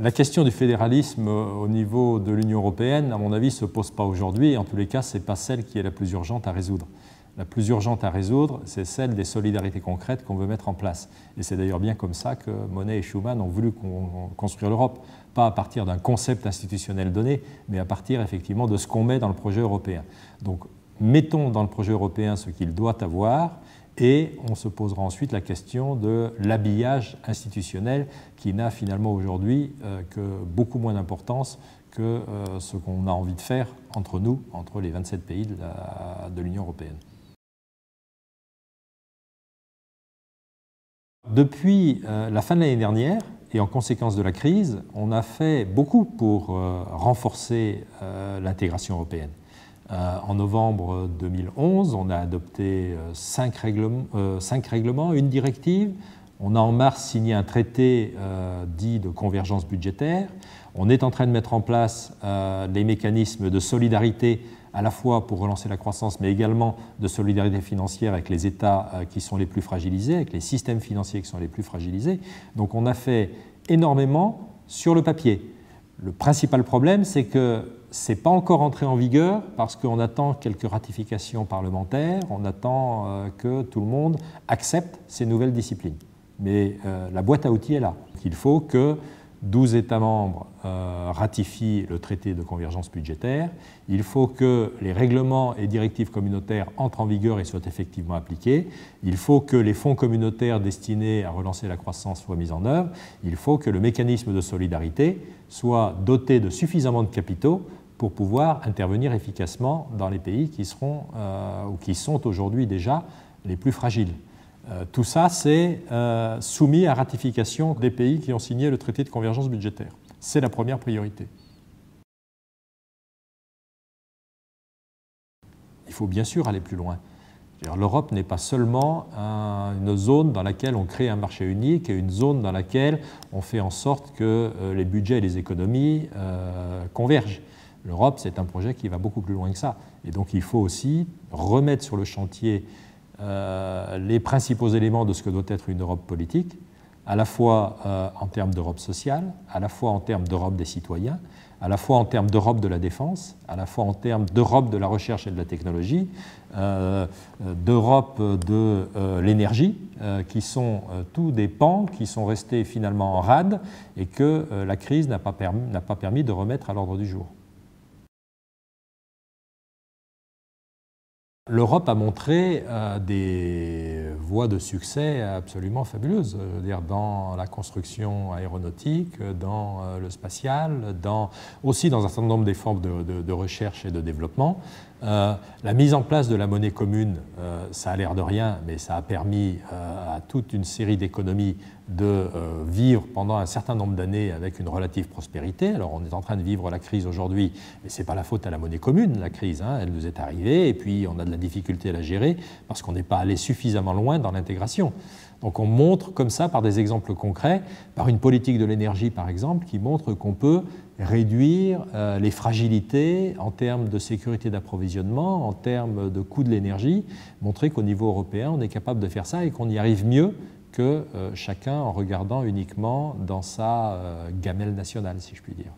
La question du fédéralisme au niveau de l'Union européenne, à mon avis, ne se pose pas aujourd'hui. En tous les cas, ce n'est pas celle qui est la plus urgente à résoudre. La plus urgente à résoudre, c'est celle des solidarités concrètes qu'on veut mettre en place. Et c'est d'ailleurs bien comme ça que Monnet et Schuman ont voulu construire l'Europe. Pas à partir d'un concept institutionnel donné, mais à partir effectivement de ce qu'on met dans le projet européen. Donc, mettons dans le projet européen ce qu'il doit avoir, et on se posera ensuite la question de l'habillage institutionnel qui n'a finalement aujourd'hui que beaucoup moins d'importance que ce qu'on a envie de faire entre nous, entre les 27 pays de l'Union européenne. Depuis la fin de l'année dernière, et en conséquence de la crise, on a fait beaucoup pour renforcer l'intégration européenne. En novembre 2011, on a adopté 5 règlements, une directive. On a en mars signé un traité dit de convergence budgétaire. On est en train de mettre en place les mécanismes de solidarité à la fois pour relancer la croissance, mais également de solidarité financière avec les États qui sont les plus fragilisés, avec les systèmes financiers qui sont les plus fragilisés. Donc on a fait énormément sur le papier. Le principal problème, c'est que ce n'est pas encore entré en vigueur parce qu'on attend quelques ratifications parlementaires, on attend que tout le monde accepte ces nouvelles disciplines. Mais la boîte à outils est là. Il faut que 12 États membres ratifient le traité de convergence budgétaire, il faut que les règlements et directives communautaires entrent en vigueur et soient effectivement appliqués, il faut que les fonds communautaires destinés à relancer la croissance soient mis en œuvre, il faut que le mécanisme de solidarité soit doté de suffisamment de capitaux pour pouvoir intervenir efficacement dans les pays qui seront ou qui sont aujourd'hui déjà les plus fragiles. Tout ça, c'est soumis à ratification des pays qui ont signé le traité de convergence budgétaire. C'est la première priorité. Il faut bien sûr aller plus loin. L'Europe n'est pas seulement une zone dans laquelle on crée un marché unique et une zone dans laquelle on fait en sorte que les budgets et les économies convergent. L'Europe, c'est un projet qui va beaucoup plus loin que ça. Et donc il faut aussi remettre sur le chantier les principaux éléments de ce que doit être une Europe politique, à la fois en termes d'Europe sociale, à la fois en termes d'Europe des citoyens, à la fois en termes d'Europe de la défense, à la fois en termes d'Europe de la recherche et de la technologie, d'Europe de l'énergie, qui sont tous des pans qui sont restés finalement en rade et que la crise n'a pas permis de remettre à l'ordre du jour. L'Europe a montré des voies de succès absolument fabuleuses, je veux dire, dans la construction aéronautique, dans le spatial, aussi dans un certain nombre des formes de recherche et de développement. La mise en place de la monnaie commune, ça a l'air de rien, mais ça a permis à toute une série d'économies de vivre pendant un certain nombre d'années avec une relative prospérité. Alors on est en train de vivre la crise aujourd'hui, mais ce n'est pas la faute à la monnaie commune, la crise, hein, elle nous est arrivée, et puis on a de la difficulté à la gérer parce qu'on n'est pas allé suffisamment loin dans l'intégration. Donc on montre comme ça, par des exemples concrets, par une politique de l'énergie par exemple, qui montre qu'on peut réduire les fragilités en termes de sécurité d'approvisionnement, en termes de coût de l'énergie, montrer qu'au niveau européen, on est capable de faire ça et qu'on y arrive mieux que chacun en regardant uniquement dans sa gamelle nationale, si je puis dire.